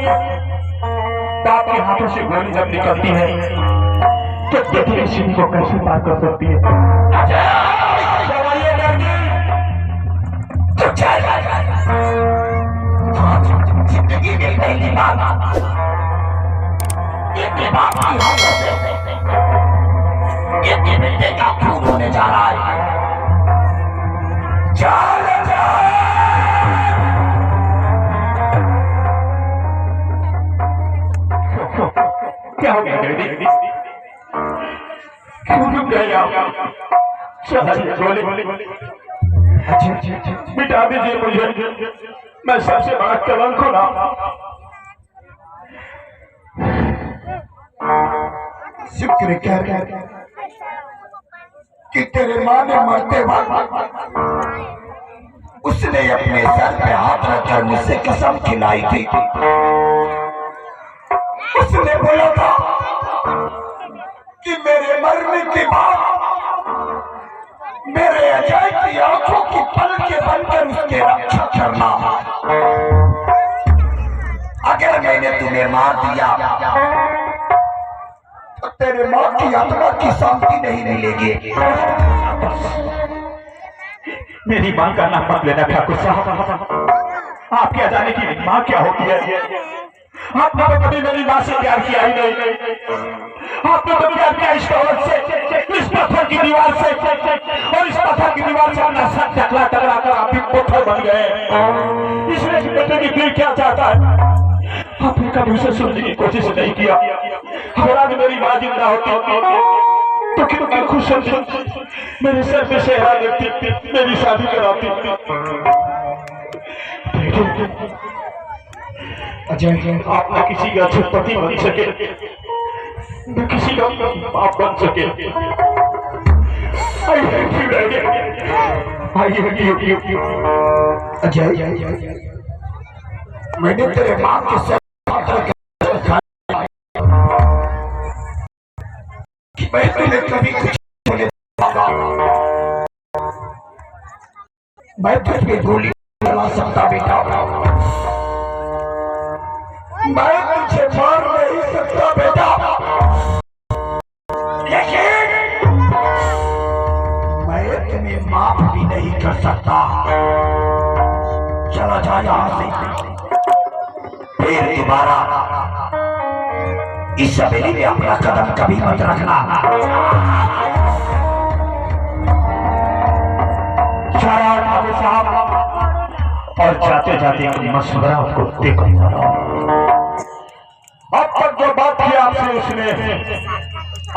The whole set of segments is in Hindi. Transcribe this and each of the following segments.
तो आपके हाथों से गोली जब निकलती है तो देखिए सीढ़ी को कैसे पार कर सकती है। जिंदगी में पहली बार ये बेटे का खून होने जा रहा है। चल क्या हो गया बेटी? क्यों रुक गए आप? बोले मिटा दीजिए मुझे, मैं सबसे बड़ा कलंक हूं ना। शुक्र कर कि तेरे माँ ने मरते वक्त उसने अपने सर पे हाथ रखकर मुझसे कसम खिलाई थी। उसने बोला था कि मेरे मरने के बाद मेरे अजय की आंखों की पलकें बनकर उसके रक्षा करना। अगर मैंने तुम्हें मार दिया तो तेरे माँ की आत्मा की शांति नहीं मिलेगी। मेरी मां का नाम मत लेना ठाकुर साहब। आप क्या जाने की मां क्या होती है? आपने तो कभी मेरी मां से प्यार किया ही नहीं। आपने तो प्यार किया इस औरत से, इस पत्थर की दीवार से, और इस पत्थर की दीवार से अपना सर टकरा टकरा कर आप भी पत्थर बन गए। इसलिए इस बेटे की दिल क्या चाहता है आपने कभी उसे सुनने की कोशिश नहीं किया। अगर आज मेरी मां जिंदा होती तो कितना खुश होती, मेरे सर पे सेहरा देती, मेरी शादी कराती। अजय आप न किसी का अच्छे पति बन सके, न किसी का बाप बन सके। अजय मैंने तेरे माँ के सर मैं तुम्हें कभी कुछ बोले मैं तुझे गोली चला सकता बेटा, मैं तुझे मार नहीं सकता बेटा, लेकिन मैं तुम्हें माफ भी नहीं कर सकता। चला जा यहां से, फिर दोबारा इस हवेली में अपना कदम कभी मत रखना। साहब और जाते जाते एक मशवरा आपको देखूंगा। अब तक जो बात की आपसे उसने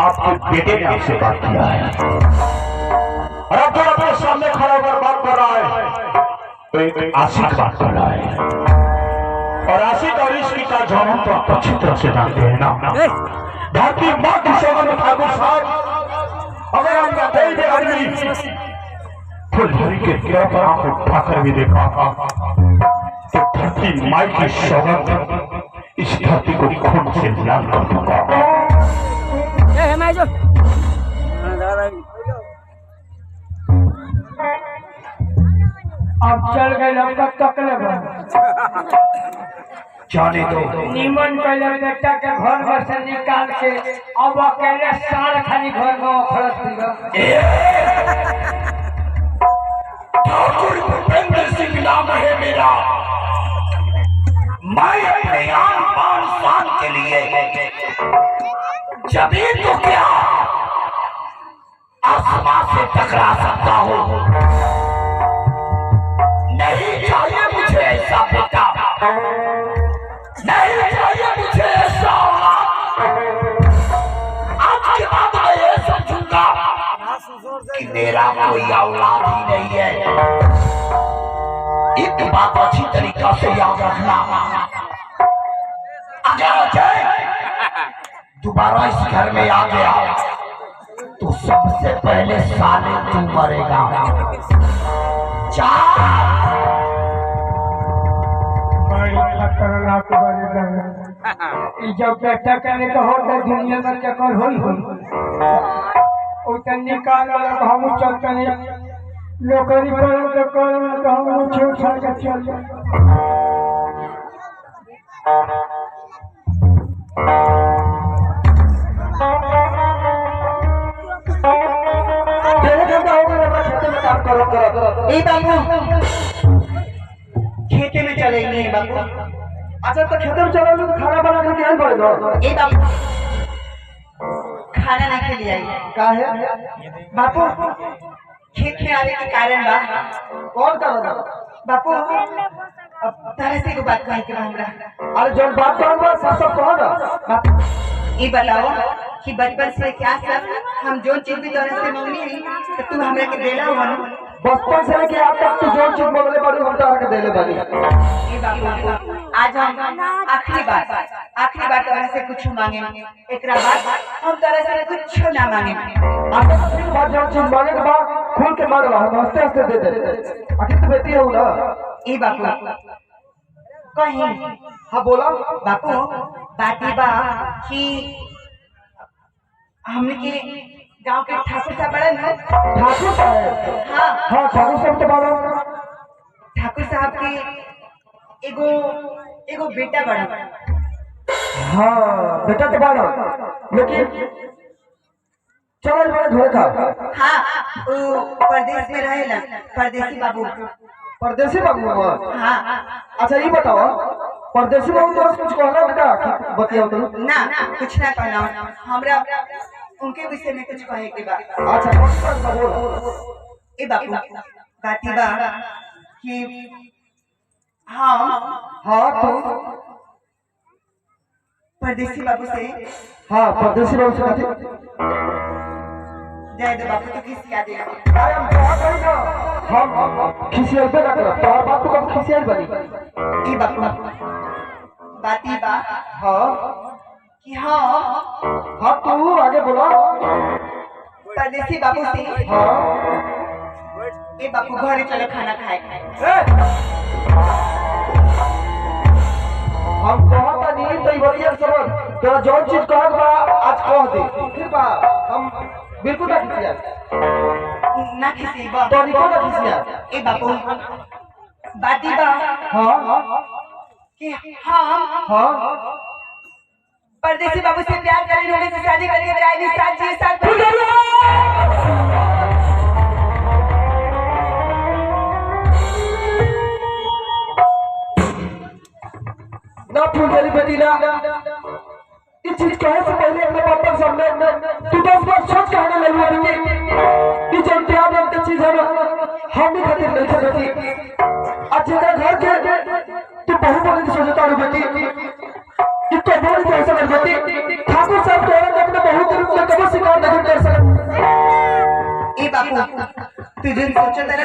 आपके बेटे ने आपसे बात किया है, और अब जो अपने सामने खड़ा होकर बात कर रहा है तो एक आशिक बात कर रहा है। और आशिक और इश्क का जवाब तो आप अच्छी तरह से जानते हैं ना। धरती माँ की सौगंध ठाकुर साहब, अगर हम कोई भी आदमी फुलझड़ी के गिरा पर आंख उठाकर भी देखा तो धरती माई की सौगंध इस धरती को खून से लाल कर दूंगा। अब चल गए कब तक जाने दो। निमन पहले बेटा के घर में से निकाल के अब अकेले साल खाली घर में खड़क ठाकुर भूपेंद्र सिंह नाम है मेरा। मैं अपने आन बान शान के लिए जमीन तो क्या आसमां से टकरा सकता हूँ। नहीं चाहिए मुझे ऐसा बेटा, नहीं चाहिए मुझे ऐसा औलाद। आज के बाद मैं ये समझूंगा कि मेरा कोई औलाद ही नहीं है। एक बात अच्छी तरीका से याद रखना, अगर अजय दोबारा इस घर में आ गया तो सबसे पहले साले तू मरेगा। जब बेटा कहने का हो तो दुनिया में चक्कर हो निकाल हम चलते नौकरी कर हम छेड़ छाड़ के चल ए बाबू खेते में चलेंगे बाबू। अच्छा तो खेते में चलो तो खाना बना के क्या पड़ेगा? ए बाबू खाना ना के लिए आई का है बापू खेत में आने के कारण बा कौन कर रहा? बापू अब तरह से को बात कहे के हमरा। अरे जो बात कर बा सब कहो ना। बापू ये बताओ कि बचपन से क्या सब हम जो चीज भी तोरे से मांगनी है तो तू हमरा के देला हो ना। बचपन से लेके आज तक तू जो चीज मांगले बाड़ी हम तारा के देले बाड़ी। ए बाबू आज हम आखिरी बार तोरे से कुछ मांगे एकरा बाद हम तोरे से कुछ ना मांगे। आगे फिर बात जो चीज मांगे के बाद खुल के मांग ला हम हंसते हंसते दे दे। आखिर तो बेटी हो ना। ए बाबू कहीं हाँ बोला बापू बाती बा कि हमने के गांव के ठाकुर साहब बड़ा ना। ठाकुर साहब हाँ हाँ ठाकुर साहब तो बाला ठाकुर साहब के एगो बेटा बड़ा। हाँ बेटा तो बाला लेकिन चलो बड़े घर का हाँ वो परदेश में रहेला परदेसी बाबू। परदेसी बाबू हुआ। हाँ अच्छा ये बताओ परदेसी बाबू तो कुछ कहना बेटा बतियाओ तो। ना कुछ ना कहना हमरा उनके विषय में कुछ कहे के बा। अच्छा कौन सा बोलो? ए बापू बाती बा कि हाँ तुम परदेसी बाबू से हाँ परदेसी बाबू से कहते जाए दो बापू तो किस क्या देगा। अरे हम बहुत है ना हम खिसियल पे ना करो तो और बात तो कब खिसियल बनी। ए बापू बाती बा हाँ कि हाँ हाँ तू आगे बोला। परदेसी बाबू से हाँ ए बापू घरे चलो खाना खाए। हम कहता नहीं तो बढ़िया समझ तो जो चीज कहत बा आज कह दे फिर बा हम बिल्कुल ना खिसिया ना किसी बा तो निको ना खिसिया। ए बापू बाती बा हाँ कि हम हाँ परदेसी बाबू से प्यार करेंगे होने से शादी करेंगे जाएंगे साथ जी साथ ना फूल बेटी ना ये चीज कहे से पहले अपने पापा के सामने तू 10 बार सोच कहने लगी बेटी ये जो प्यार नाम की चीज है ना हम भी खातिर नहीं थे बेटी। आज जगह घर के तू बहु बोले की सोचता है बेटी ये तो बोली तो ऐसा कर बेटी ठाकुर साहब तो औरत अपने बहु के रूप में कभी शिकार नहीं कर सकते। ए बापू तू जो सोचो तरह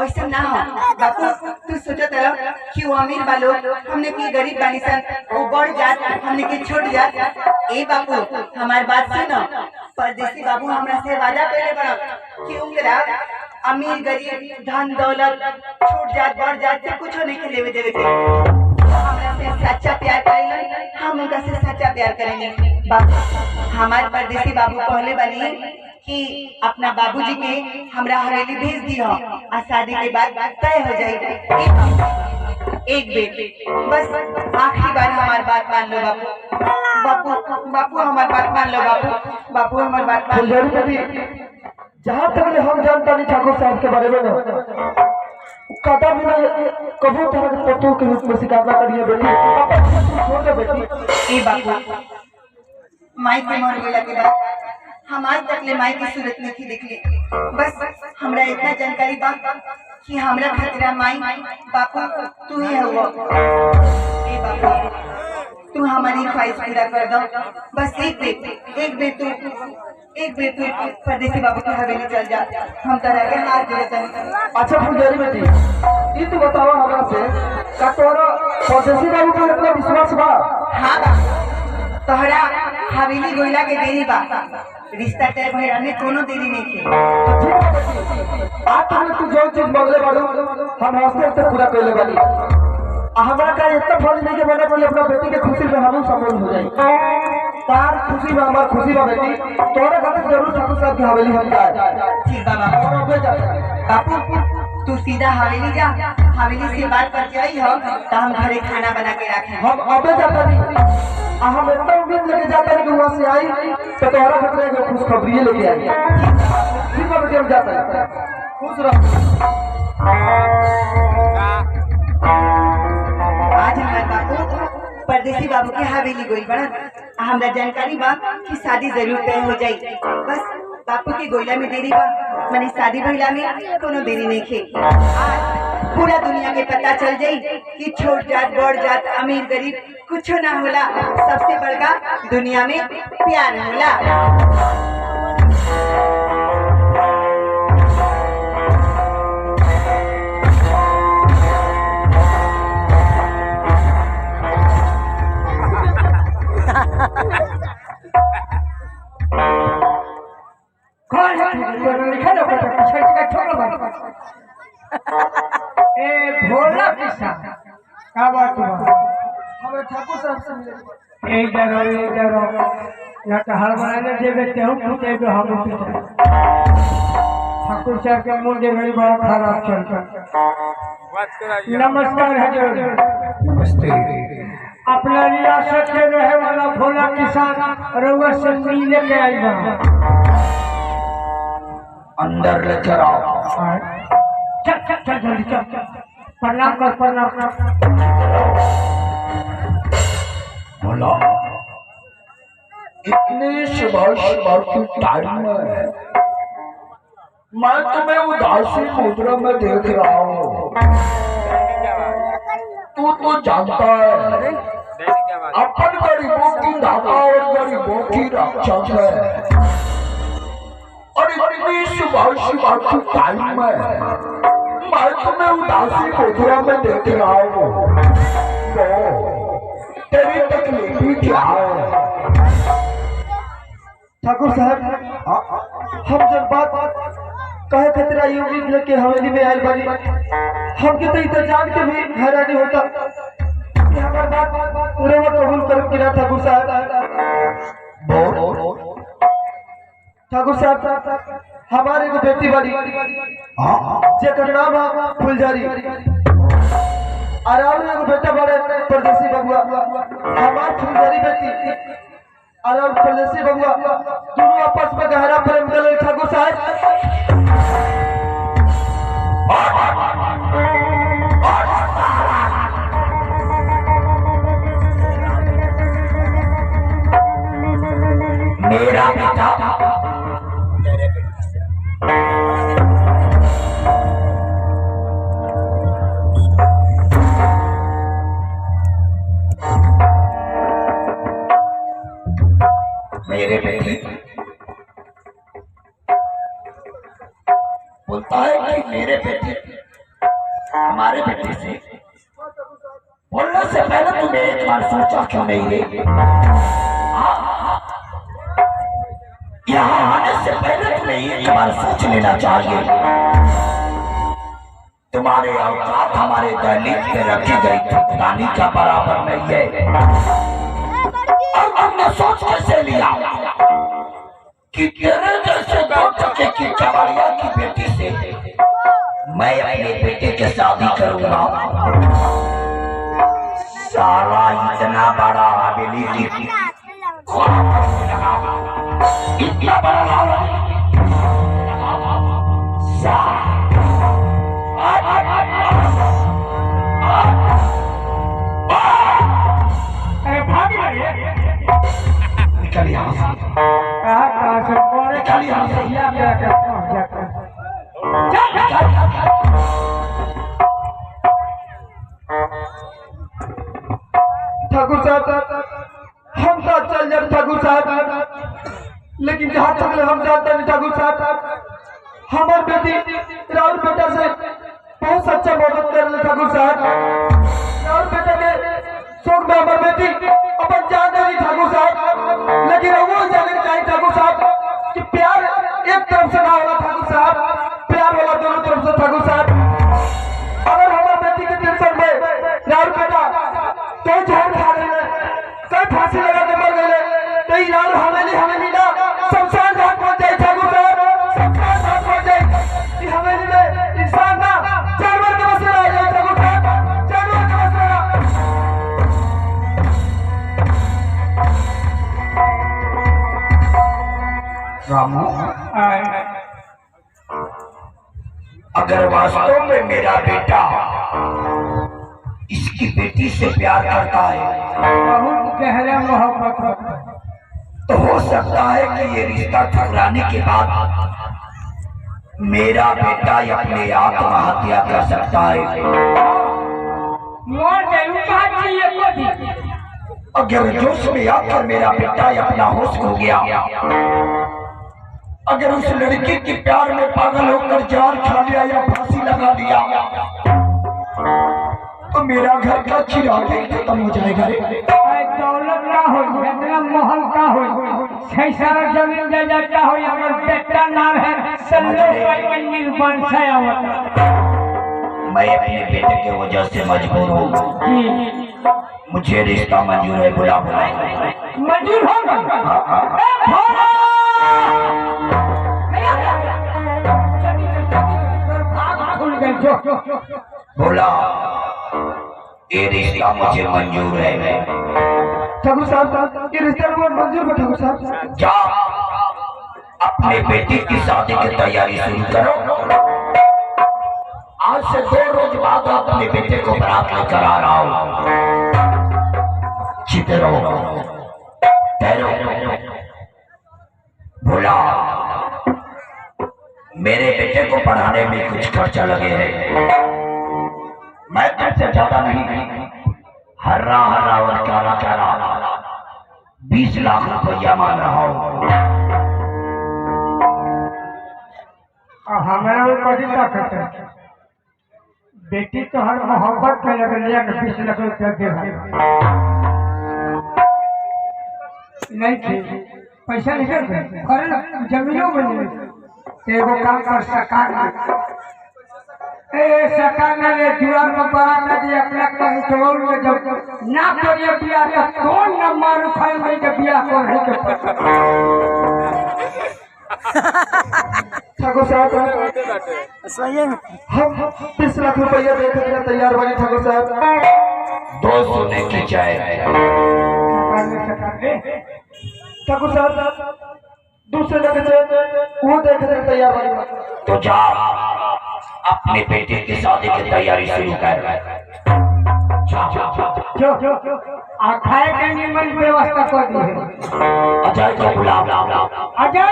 ऐसा ना हो बापू तू सोचो तरह कि वो अमीर वालों हमने की गरीब बानी सन वो बढ़ जात हमने की छूट जात। ए बापू हमारी बात सुनो परदेसी बाबू हमरा से वादा करे बड़ा कि उनकरा अमीर गरीब धन दौलत छूट जात बढ़ जात से कुछ नहीं के लेवे देवे के हमरा से सच्चा प्यार करेंगे हम उनका से सच्चा प्यार करेंगे। बापू हमारे परदेसी बाबू कहले वाली कि अपना बाबूजी के हमरा हवेली भेज दियो और शादी के बाद तय हो जाएगी। एक बेर बस आखिरी बार हमारी बात मान लो बापू बापू बापू हमारी बात मान लो बापू बापू हमारी बात मान लो। जहाँ तक हम जानता नहीं ठाकुर साहब के बारे में ना कदा भी कभी तरह के पत्तों के रूप में शिकार ना करिए बेटी छोड़ दे बेटी। ए बापू माई के मर गेला के बाद हम आज तक ले माई की सूरत नहीं देखले। बस हमरा इतना जानकारी बा कि हमरा खतरा माई बापू तू ही हो। ए बापू तू हमारी ख्वाहिश पूरा कर दो बस एक बेर तू परदेसी बाबू की हवेली चल जा हम तरह के हाथ जोड़ते हैं। अच्छा फुलझड़ी बेटी ये तो बताओ हमरा से का तोरा परदेसी बाबू पर इतना विश्वास बा? हाँ तोहरा हवेली गोइला के देरी बा रिश्ता तय भइला में कोनो देरी नहीं थी। आज तक तू जो चीज मांगले बाड़ू हम हंसते हंसते पूरा कइले बानी। हमरा का इतना फल नहीं के बना कि अपना बेटी के खुशी में हम शामिल हो जाए। तार खुशी में हमार खुशी बा बेटी तोरे खातिर जरूर ठाकुर साहब की हवेली हम जाए। ठीक बाबा और अबे जाते बापू तू सीधा हवेली जा हवेली से बात करके आई हो तो हम घरे खाना बना के रखे। हम अबे जाता नहीं हम इतना उम्मीद लेके जाता नहीं कि वहाँ से आई तो तोहरा खतरे में खुशखबरी लेके आई। ठीक है बेटी हम जाते हैं खुश रहो। आज हमारे बापू परदेसी बाबू के हवेली गोइल बड़ा। हमरा जानकारी बा कि शादी जरूर तय हो जाई। बस बापू के गोइला में देरी बा, मने शादी भइला में कोनो देरी नहीं खे। आज पूरा दुनिया के पता चल जाई कि छोट जात बड़ जात अमीर गरीब कुछ ना होला, सबसे बड़का दुनिया में प्यार होला। कौन है लिखा लो बेटा पीछे का छोड़ो बात। ए भोला किसान का बात हुआ? हमें ठाकुर साहब से मिले। एक डरो या तो हर बनाने देवे तेहू पूछे जो हम पूछे। ठाकुर साहब के मुंह दे बड़ी बड़ा खराब चलता। नमस्कार हजूर। नमस्ते। अपना रियासत के रहे वाला भोला किसान रउआ से मिलने के आई बा। अंदर ले चलो। चल चल चल जल्दी चल। प्रणाम कर प्रणाम। बोला इतने सुबह सुबह की टाइम में मैं तुम्हें उदासी मुद्रा में देख रहा हूँ। तू तो जानता है अपन गरीबों की दाता और गरीबों की रक्षक है। और इतनी सुबह सुबह की टाइम में मैं तुम्हें उदासी मुद्रा में देख रहा हूँ। तो तेरी तकलीफ क्या है? ठाकुर साहब, हम जब बात कहे खतरा यूं लेके हवेली में आए बानी, हमके तो इतना जान के भी हैरानी होता कि हमारी बात पूरे में कबूल करो कि ना। ठाकुर साहब, ठाकुर साहब, हमारे एगो बेटी बाड़ी जेकर नाम है फुलझड़ी, और और एगो बेटा बड़े परदेसी बबुआ। हमार फुलझड़ी बेटी और परदेसी बबुआ दोनों आपस में गहरा प्रेम कर। ठाकुर साहब, मेरा बेटा मेरे बेटे बोलता है कि मेरे बेटे हमारे बेटे से बोलने से पहले तुम्हें एक बार सोचा क्यों नहीं रे? यहाँ आने से पहले तुम्हें एक बार सोच लेना चाहिए। तुम्हारे औकात हमारे दहलीज पे रखी गई ठुकरानी का बराबर नहीं है। और तुमने सोच कैसे लिया कि तेरे जैसे दो टके की चवड़िया की बेटी से मैं अपने बेटे के शादी करूंगा? साला इतना बड़ा हवेली इतना बड़ा निकल यहाँ से। कहाँ से पड़े निकल यहाँ से। या मेरा क्या ठाकुर साहब, हम साथ चल जाए ठाकुर साहब, लेकिन जहाँ तक हम जानते हैं ठाकुर साहब, हमारे बेटी राहुल बेटा से बहुत सच्चा मोहब्बत कर ले। ठाकुर साहब, राहुल बेटा के शौक में हमारी बेटी अपन जान दे रही ठाकुर साहब, लेकिन वो जाने चाहिए ठाकुर साहब कि प्यार एक तरफ से ना होला ठाकुर साहब, प्यार वाला दोनों तरफ से ठाकुर साहब। अगर हमारी बेटी के टेंशन में राहुल बेटा कई जोर खा रहे, कई फांसी लगा के मर गए, कई लाल हवेली ना शमशान घाट पहुंच जाए ठाकुर साहब, शमशान घाट पहुंच जाए। कि हवेली में इंसान ना जानवर के बसेरा आ जाए ठाकुर साहब, जानवर के बसेरा। रामू अगर वास्तव में मेरा बेटा इसकी बेटी से प्यार करता है, बहुत गहरा मोहब्बत होता है। तो हो सकता है कि ये रिश्ता ठुकराने के बाद मेरा बेटा अपने आत्महत्या कर सकता है। मोर नहीं कहा चाहिए कभी। अगर जोश में आकर मेरा बेटा अपना होश खो गया, अगर उस लड़की के प्यार में पागल होकर जान खा लिया या फांसी लगा दिया, तो मेरा घर का चिराग खत्म हो जाएगा रे। दौलत का हो, इतना महल का हो, छह सारा जमीन जायदाद का हो, हमारे बेटा नाम है सल्लल्लाहु निर्वाण सयावत। मैं अपने बेटे के वजह से मजबूर हूँ। मुझे रिश्ता मंजूर है, बुला बुला मंजूर होगा। बोला ये रिश्ता मुझे मंजूर है। ठाकुर साहब ये रिश्ता को मंजूर है ठाकुर साहब। जा अपने बेटे की शादी की तैयारी शुरू करो। आज से 2 रोज बाद अपने बेटे को बारात लेकर आ रहा हूँ। चिते रहो, ठहरो। बोला मेरे बेटे को पढ़ाने में कुछ खर्चा लगे हैं, मैं तुमसे ज्यादा नहीं, हर्रा और काला 20 लाख रुपया मांग रहा हूँ। हमारा कभी ताकत है, बेटी तो हर मोहब्बत में लग लिया 20 लाख रुपया दे नहीं थे, पैसा निकल गए। अरे जमीनों में एगो काम कर सरकार ने जुआ में बड़ा नदी अपना कंट्रोल में जब ना करिए बिया तो कौन न मारू खाई मई के बिया को है के ठाकुर साहब हम 20 लाख रुपया देने के लिए तैयार वाली ठाकुर साहब। 2 सोने की चाय ठाकुर साहब दूसरे जगह वो देखने के तैयार वाली। तो जा अपने बेटे की शादी की तैयारी शुरू कर। जो खाए के निमन व्यवस्था कर दी है। अजय को बुला। अजय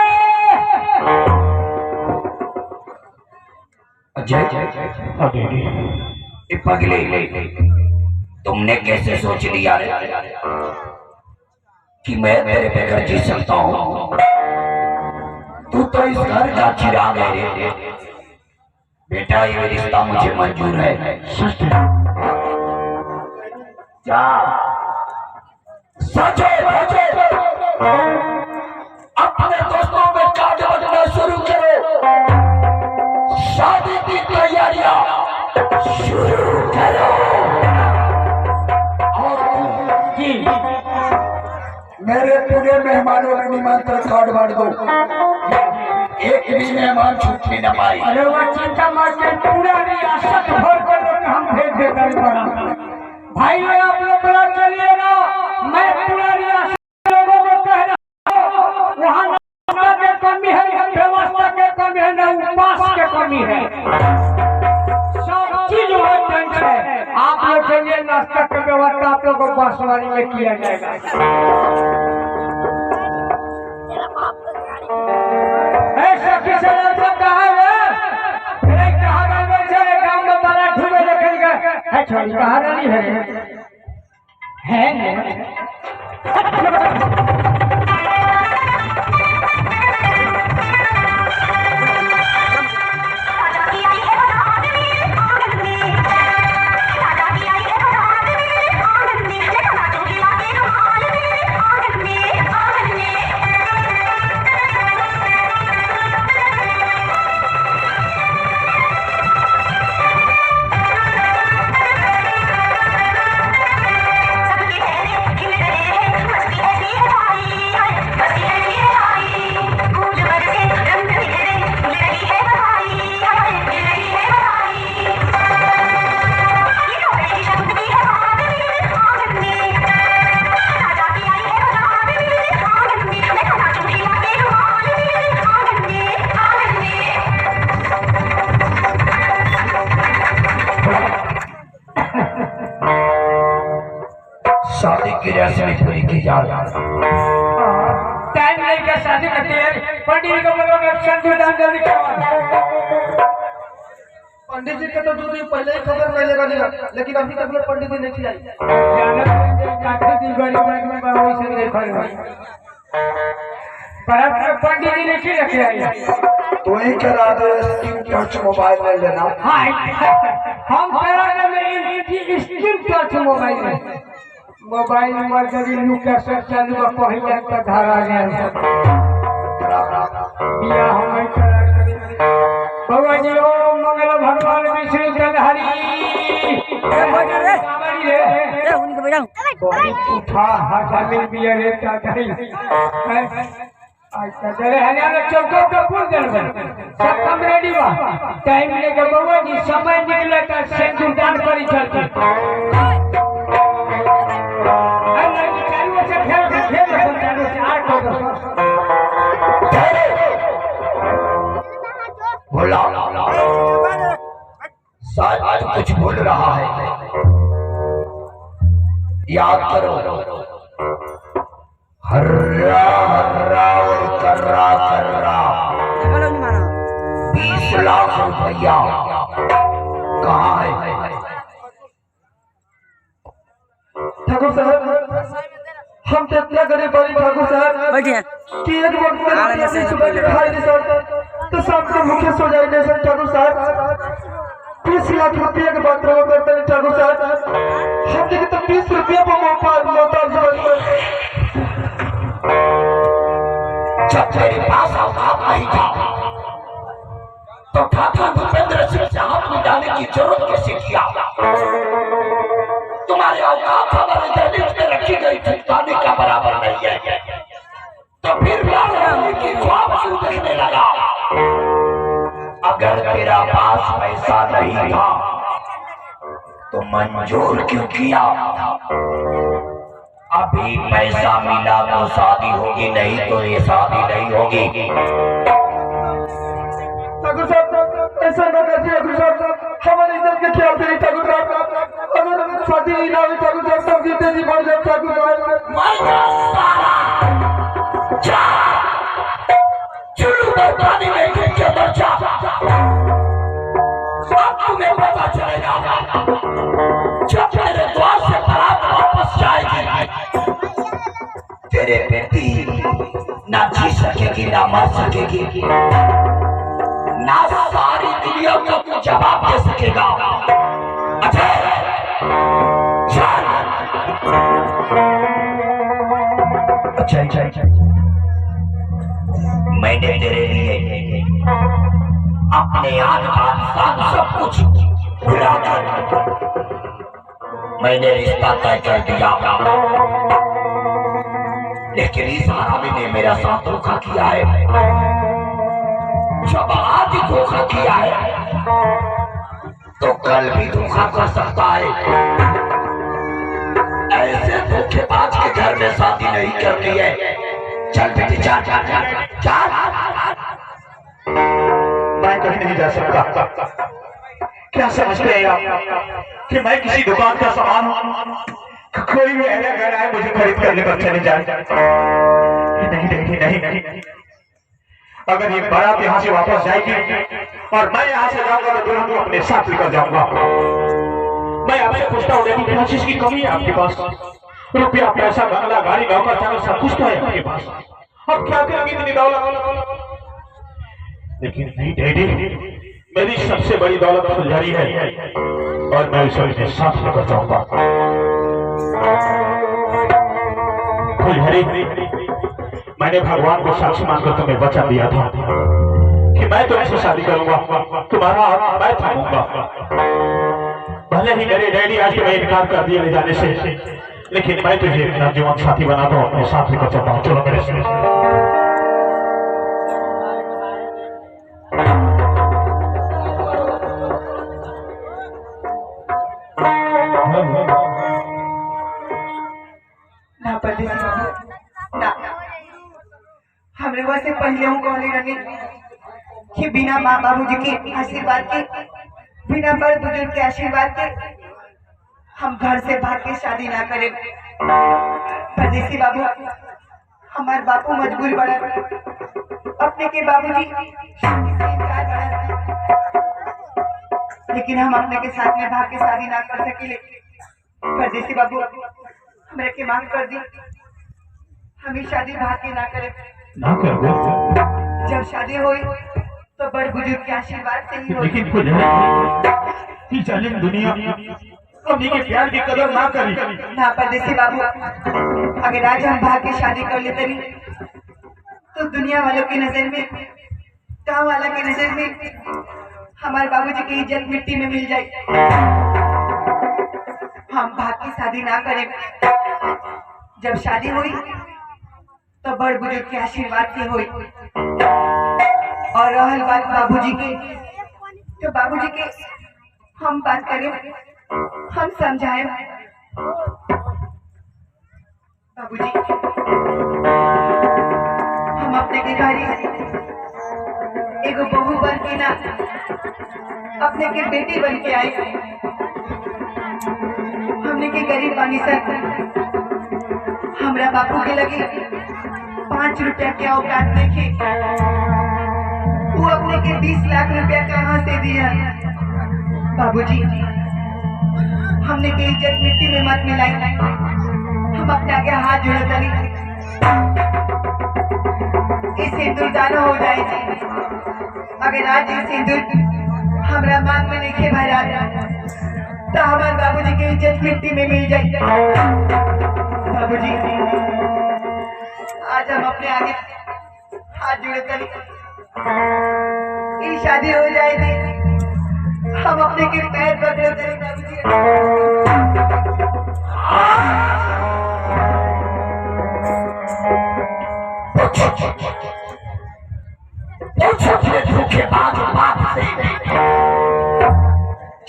ये पगले तुमने कैसे सोच लिया रे कि मैं तेरे बगैर जी सकता हूँ? तू तो इस घर का चिराग है रे। बेटा ये रिश्ता मुझे मंजूर है। जा सचो अपने दोस्तों में काट बजना शुरू करो। शादी की तैयारियां शुरू करो। जी मेरे पूरे मेहमानों में निमंत्रण कार्ड बांट दो, एक भी मेहमान छूटने न पाए। अरे वो चिंता मत कर, पूरा रियासत भर कर लोग हम भेज देते हैं। भाई लोग आप लोग बड़ा चलिएगा, मैं पूरा रियासत लोगों को कह रहा हूँ वहाँ नाश्ता के कमी है, व्यवस्था के कमी है, न उपास के कमी है, सब चीज है। आप लोग के लिए नाश्ता की व्यवस्था आप लोग को बांसवाड़ी में किया जाएगा। ऐसा किसी ने तो कहा है, एक कहावत में से एक गांव में बड़ा ठुमे लेकर गए है, छोड़ी कहा नहीं है नहीं। सबके शादी की रस्में पूरी की जा टाइम नहीं का शादी करते हैं पंडित को बोलोगे संजू दान जल्दी करवा। पंडित जी के तो 2 दिन पहले ही खबर पहले रही है, लेकिन अभी तक पंडित जी नहीं आई। काटे दी गरीब में बहुत से नहीं खड़े पर पंडित जी ने क्यों रखे आई तो ही करा दो स्क्रीन टच मोबाइल ले लेना। हाँ हम करा में स्क्रीन टच मोबाइल नंबर जब लुका सब चालू का पहिया का धारा गया बिया हम करा बाबा जी ओम मंगल भगवान विष्णु जलहरी उठा हाथ बिया रे का अच्छा चले हरियाणा चौकों का पूल जल सब कम रेडी बा टाइम लेके बाबा जी समय निकले का सिंदूर दान करी चलती अल्लाह की चालू से खेल चालू से आठ हो बोला शायद कुछ बोल रहा है, याद करो। हर्रा हर्रा और कर्रा कर्रा 20 लाख रुपया कहाँ है? ठाकुर साहब हम तो इतना गरीब बड़ी ठाकुर साहब कि एक वक्त में अपनी सुबह के खाई नहीं सर तो शाम को भूखे सो जाएंगे सर। ठाकुर साहब 20 लाख रुपया के बात रहो करते हैं ठाकुर साहब। हम देखिए तो 20 रुपया पर मोहताज जब तेरे पास औकात नहीं था तो ठाकुर भूपेंद्र सिंह से हाथ मिलाने की जरूरत कैसे किया? तुम्हारे औकात हमारे दहलीज में रखी गई ठिकाने का बराबर नहीं है, तो फिर की ख्वाब क्यों देखने लगा? अगर तेरा पास पैसा नहीं था तो मंजूर क्यों किया? अभी पैसा मिला तो शादी होगी, नहीं तो ये शादी नहीं होगी। ठाकुर साहब ऐसा न करते ठाकुर साहब, हमारी इज्जत के ख्याल से ठाकुर साहब। अगर शादी नहीं ना हुई ठाकुर साहब तब जीते जी मर जाए ठाकुर पानी में गिर मर जा। अब तुम्हें पता चलेगा जब मेरे द्वार से बारात वापस जाएगी, तेरे बेटी ना जी सकेगी ना मर सकेगी, ना सारी दुनिया को जवाब दे सकेगा। अच्छा अच्छा मैंने तेरे लिए अपने आन सब कुछ भुला कर मैंने रिश्ता तय कर दिया, लेकिन इस हरामी ने मेरा साथ धोखा किया है। जब आज धोखा किया है तो कल भी धोखा कर सकता है। ऐसे धोखेबाज के घर में शादी नहीं करनी है। चल बेटी जा जा जा जा। मैं कहीं नहीं जा सकता। क्या समझते हैं आप कि मैं किसी दुकान का सामान कोई भी ऐसा घर आए मुझे खरीद कर लेकर चले जाए? नहीं नहीं नहीं नहीं। अगर ये बारात यहाँ से वापस जाएगी और मैं यहाँ से जाऊंगा तो दुल्हन को अपने साथ लेकर जाऊंगा। मैं आपसे पूछता हूँ क्या चीज की कमी है आपके पास? रुपया पैसा बंगला गाड़ी नौकर चाकर सब कुछ तो है आपके पास। अब क्या करेंगे इतनी दौलत? लेकिन नहीं डैडी, मेरी सबसे बड़ी दौलत फुलझड़ी है और मैं उसे अपने साथ लेकर जाऊंगा। फुलझड़ी, मैंने भगवान को साक्षी मानकर तुम्हें वचन दिया था कि मैं तुमसे शादी करूंगा, तुम्हारा हाथ मैं थामूंगा। भले ही मेरे डैडी आज तुम्हें इनकार कर दिया ले जाने से, लेकिन मैं तुझे अपना जीवन साथी बनाता हूँ, अपने साथ लेकर चलता हूँ। चलो मेरे से। ना पंडित ना, हमरे वैसे पहले हूँ कहने लगे कि बिना माँ बाबूजी के आशीर्वाद के, बिना बड़ बुजुर्ग के आशीर्वाद के हम घर से भाग के शादी ना करें। परदेसी बाबू, हमार बापू मजबूर बड़ा अपने के बाबूजी शादी से इनकार बड़ा, लेकिन हम अपने के साथ में भाग के शादी ना कर सके। परदेसी बाबू, हमरा के मांग कर दी, हम ही शादी भाग के ना करे। ना कर जब शादी हुई तो बड़ बुजुर्ग के आशीर्वाद से ही हुई। लेकिन खुद कि जालिम दुनिया अम्मी के प्यार की कदर ना करी। ना परदेसी बाबू, अगर आज हम भाग के शादी कर लेते नहीं तो दुनिया वालों की नजर में, गांव वाला की नजर में हमारे बाबूजी की इज्जत मिट्टी में मिल जाए। हम भाग की शादी ना करें। जब शादी हुई तो बड़ बुजुर्ग के आशीर्वाद से हुई। और रहल बात बाबूजी की, तो बाबूजी के हम बात करें, हम समझाएं। बाबूजी, हम अपने के घर एगो बहू बन के ना अपने के बेटी बन के आए। हमने के गरीब बानी सर, हमरा बापू के लगे 5 रुपया के औकात देखे, वो अपने के 20 लाख रुपया कहाँ से दिया। बाबूजी, हमने के इज्जत मिट्टी में मत मिलाई। हम अपने आगे हाथ जोड़े तनी, इस सिंदूर दाना हो जाए। अगर आज ये सिंदूर हमरा मांग में नहीं भरा तो हमारे बाबूजी की इज्जत मिट्टी में मिल जाए। बाबूजी, आज हम अपने आगे हाथ जोड़े तनी, ये शादी हो जाएगी, हम अपने के पैर पकड़े तनी। बाबूजी के बाद बाप से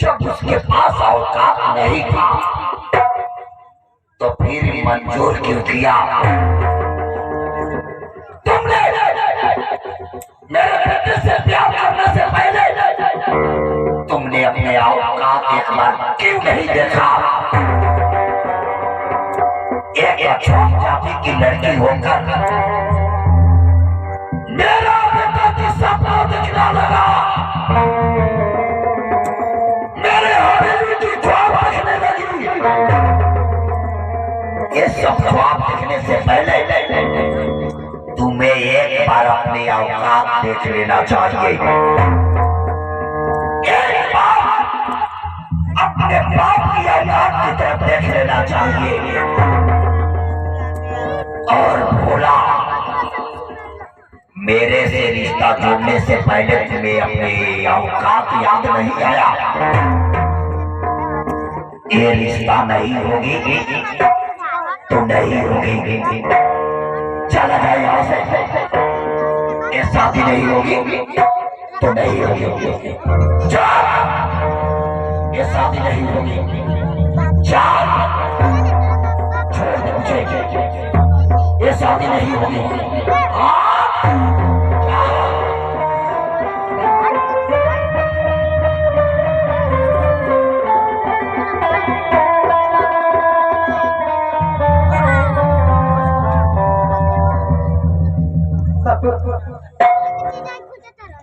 जब उसके पास औकात नहीं था तो फिर मंजूर क्यों किया? तुमने मेरे बेटे से प्यार करने से पहले तुमने अपने औकात एक बार क्यों नहीं देखा? एक छोटी जाति की लड़की होकर मेरा बेटा की सपना दिखने लगा, मेरे हवेली की ख्वाब दिखने लगी। ये सब ख्वाब दिखने से पहले तुम्हें एक बार अपनी औकात देख लेना चाहिए। एक बार अपने बाप की औकात की तरफ देख लेना चाहिए। और भोला, मेरे से रिश्ता जोड़ने से पहले तुम्हें अपनी औकात याद नहीं आया? ये रिश्ता नहीं होगी तो नहीं होगी। चला जाए यहाँ से। ये शादी नहीं होगी तो नहीं होगी। चल, ये शादी नहीं होगी। चल, छोड़ दे मुझे, ये शादी नहीं होगी।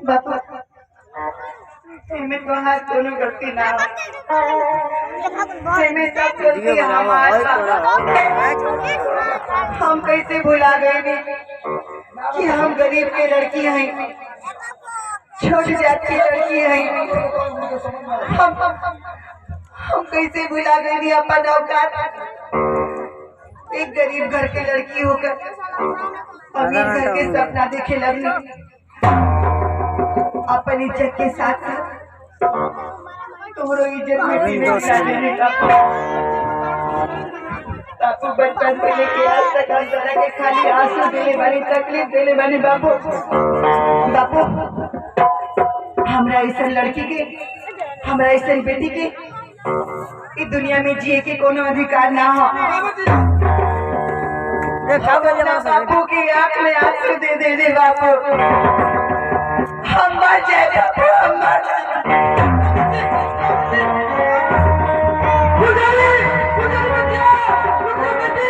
बापू, तो हाथ दोनों गलती ना, सब गलती हमारी। हम कैसे भुला गए कि हम गरीब के लड़की हैं, छोटी जात की लड़की हैं। हम कैसे भुला गए अपन औकात। एक गरीब घर के लड़की होकर अमीर घर के सपना देखे लगनी। अपन इज्जत के साथ साथ तुम्हारो इज्जत मिट्टी में मिला देने का। बापू, बचपन से लेके आज तक हम तरह के खाली आंसू देने वाली, तकलीफ देने वाली। बापू, हमरा ऐसा लड़की के, हमरा ऐसा बेटी के इस दुनिया में जिए के कोनो अधिकार ना हो। बापू की आंख में आंसू दे दे बापू, हम मर जाए बापू, हम मर जाए। पुजारी, पुजारी बतिया, पुजारी बतिया।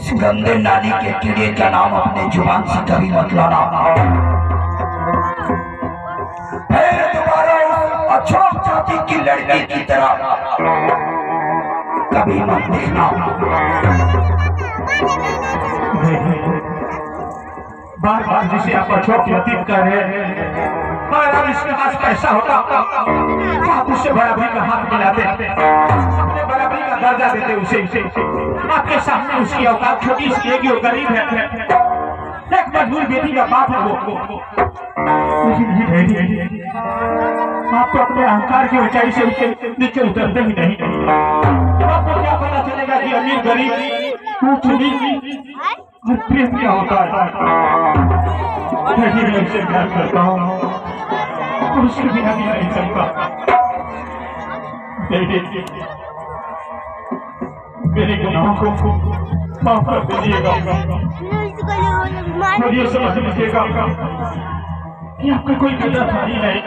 इस गंदे नाली के कीड़े का नाम अपने जुबान से कभी मत लाना। फिर दोबारा उस अछूत जाति की लड़की की तरह कभी मत देखना। बार बार जिसे आप अछूत व्यतीत कर रहे हैं, अगर इसके पास पैसा होता तो आप उससे बराबरी का हाथ मिलाते, अपने बराबरी का दर्जा देते उसे। आपके सामने उसकी औकात छोटी इसलिए कि वो गरीब है, एक मजबूर बेटी का बाप है वो। आप तो अपने अहंकार की ऊंचाई से नीचे उतरते ही नहीं। आपको क्या पता चलेगा कि अमीर गरीब ऊंच नीच और प्रेम क्या होता है। मैं उससे प्यार करता हूँ और उसके बिना भी नहीं सकता। मेरे गुनाहों को माफ कर दीजिएगा और ये समझ लीजिएगा कि आपका कोई बेटा था ही नहीं।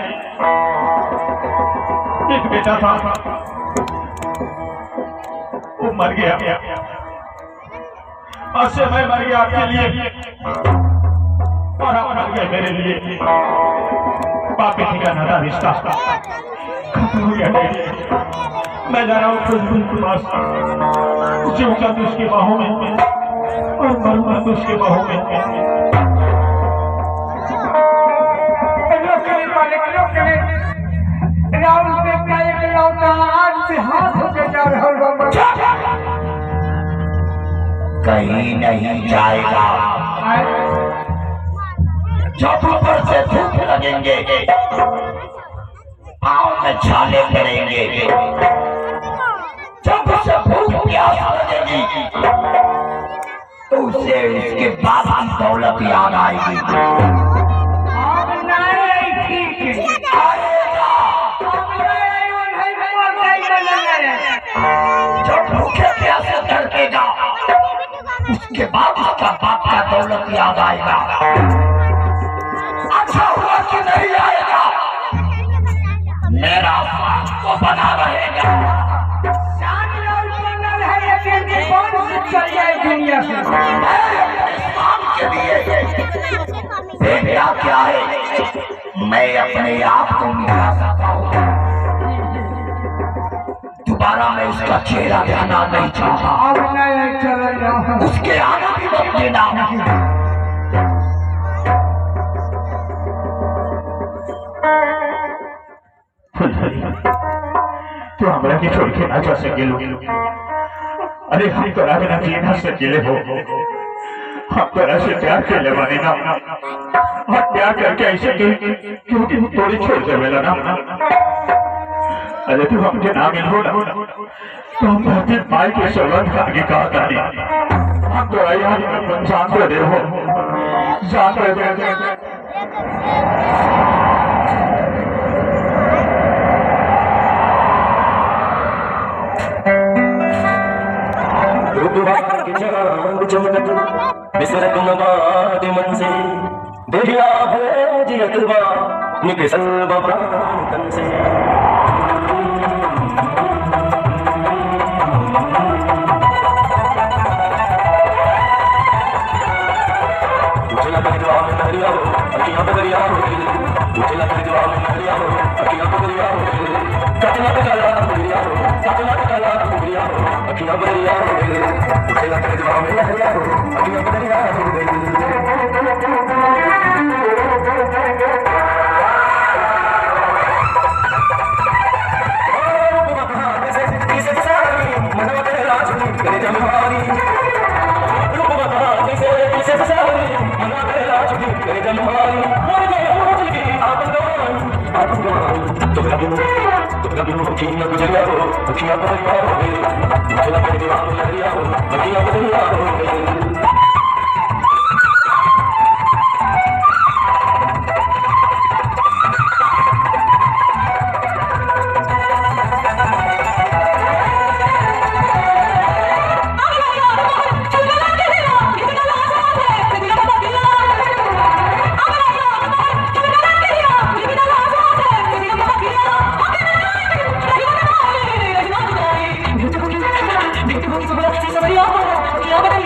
एक बेटा था, वो मर गया और से मैं मर गया आपके लिए और आप मर गए मेरे लिए। बाप बेटी का नाता रिश्ता खत्म हो गया। मैं जा रहा हूँ खुशबू के पास, जीऊंगा तो उसकी बाहों में और मरूंगा तो उसकी बाहों में। कहीं नहीं जाएगा। जब ऊपर से धूप लगेंगे, पाँव में छाले पड़ेंगे, जब उसे भूख प्यास लगेगी तो उसे उसके बाप की दौलत याद आएगी। जब भूखे प्यासे तड़पेगा उसके बाद उसका बाप का दौलत याद आएगा। अच्छा हुआ कि नहीं आएगा, मेरा तो बना रहेगा। दुनिया से के लिए बेटा क्या है, मैं अपने आप को मिला सकता हूँ। दोबारा मैं उसका चेहरा देखना नहीं चाहता। उसके आना भी मत देना। तो हमरा के छोड़ के ना जा सके लोग। अरे हम तोरा बिना जी ना सकेले हो। हम तोरा से प्यार कर ले बने ना, और प्यार करके ऐसे क्योंकि तू तोड़ी छोड़ दे बेला ना। अरे तू हमके ना मिलो ना तो हम धरती माई के सौगंध का आगे कहा तारी। हम तो यहाँ जान कर दे हो, जान कर दे। से देहिया भेजियतवा निकसल प्राण से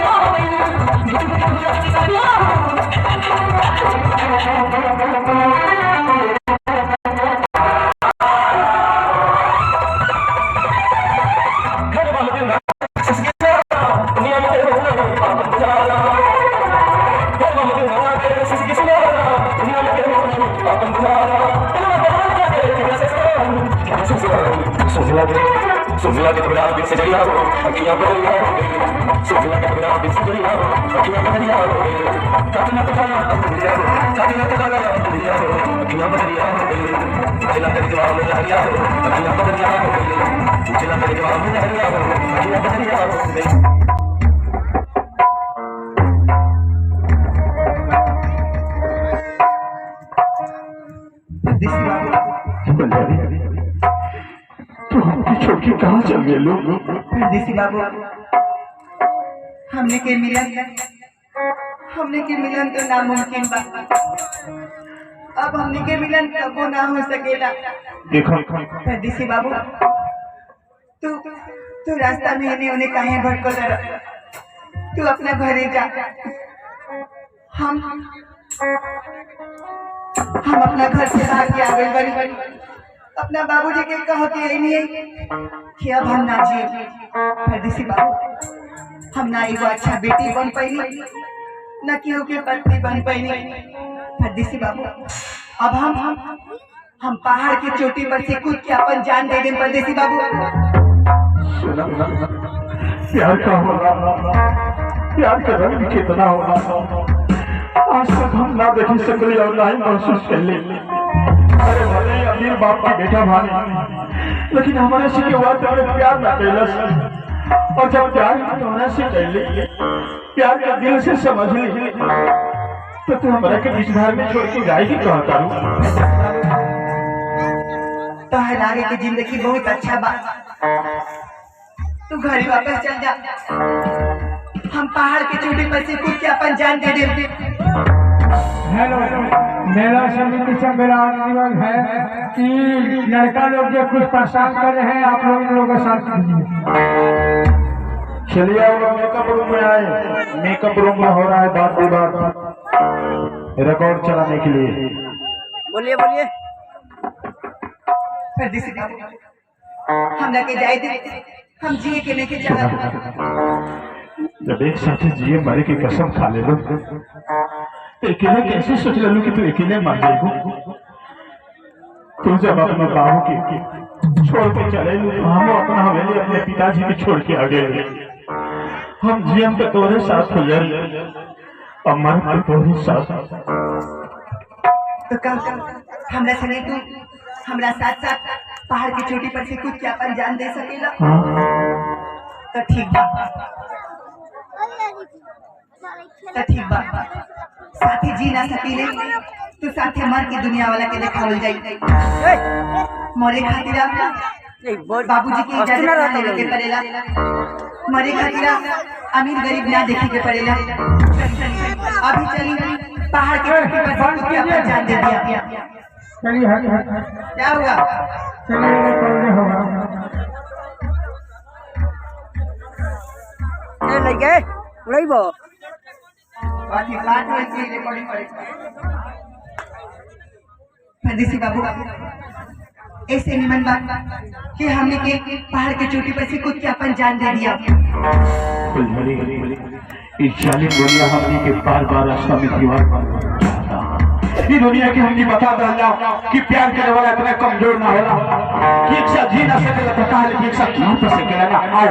Somebody, सुन लगे तो बिना बिन से जरिया हो अखियां बदलिया हो गई सुन लगे तो बिना बिन से जरिया हो अखियां बदलिया हो गई काटना तो गाना बदलिया हो काटना तो गाना बदलिया हो अखियां बदलिया हो गई चला तेरे जवाब में लहरिया हो अखियां बदलिया हो गई चला तेरे जवाब में लहरिया हो अखियां बदलिया हो गई तो हमकी छोड़ के कहाँ चल गए लोग? परदेसी बाबू, हमने के मिलन तो नामुमकिन बा। अब हमने के मिलन कबो ना हो सकेला। देखो परदेसी बाबू, तू रास्ता में इन्हें उन्हें काहे भटकल रह? तू अपना घरे जा। हम अपना घर से भाग के आ गए बड़ी। अपना बाबूजी के कहो कि यही नहीं कि अब हम ना जिए। परदेसी बाबू, हम ना एगो अच्छा बेटी बन पाई, न केहू के पत्नी बन पाई। परदेसी बाबू, अब हम पहाड़ की चोटी पर से कूद के अपन जान दे दें। परदेसी बाबू, प्यार का होगा, प्यार का रंग भी कितना होगा, आज तक हम ना देख सकली और ना ही महसूस कर ले। अरे भले ही अमीर बाप की बेटा भाने, लेकिन हमारे से के बाद तुम्हें प्यार न कैलस। और जब प्यार तुम्हारा से कर ले, प्यार के दिल से समझ ली, तो तू हमारा के बीच में छोड़ के जाएगी कहाँ करूँ? तो है आगे की जिंदगी बहुत अच्छा बात। तू घर वापस चल जा। हम पहाड़ की चोटी पर से कूद के अपन जान दे दे। हेलो, मेरा समिति से मेरा निवेदन है कि लड़का लोग जो कुछ परेशान कर रहे हैं, आप लोगों का साथ दीजिए। चलिए आप लोग मेकअप रूम में आए। मेकअप रूम में हो रहा है बात विवाद रिकॉर्ड चलाने के लिए। बोलिए। परदेसी बाबू, हम लगे जाए दे। हम जिए के लेके चला। जब एक साथ जिए मरे की कसम खा ले लो, अकेले कैसे सोच लो कि तू अकेले मर जाएगी? तू जब अपने बाबू के छोड़ के चले लो, हम अपना हवेली अपने पिताजी की छोड़ के आ गए। हम जीएम के तोरे साथ हो जाए और मर के तोरे साथ। तो कल हमरा संगे तू हमरा साथ पहाड़ की चोटी पर से कूद के अपन जान दे सकेला? तो ठीक बा। साथी जी ना सकीले तो साथे मर के दुनिया वाला के देखावल जाई। मरे खातिर बाबूजी की इजाजत ना लेवे के पड़ेला। मरे खातिर अमीर गरीब ना देखे के पड़ेला। अभी चली पहाड़ के चोटी पर से कूद के अपन जान दे दिया। चलिए क्या हुआ? चलिए होगा। लगे उड़ाइबो बाकी बात में की रिकॉर्डिंग परदेसी बाबू, ऐसे निमन बात कि हमने के पहाड़ के चोटी पर से कूद के अपन जान दे दिया। इस जालिम दुनिया हमने के बार रास्ता में दीवार ये दुनिया की हमने बता डाला कि प्यार करने वाला इतना कमजोर ना होला कि एक साथ जी ना सकेला, पता है कि एक साथ जी ना सकेला ना। आओ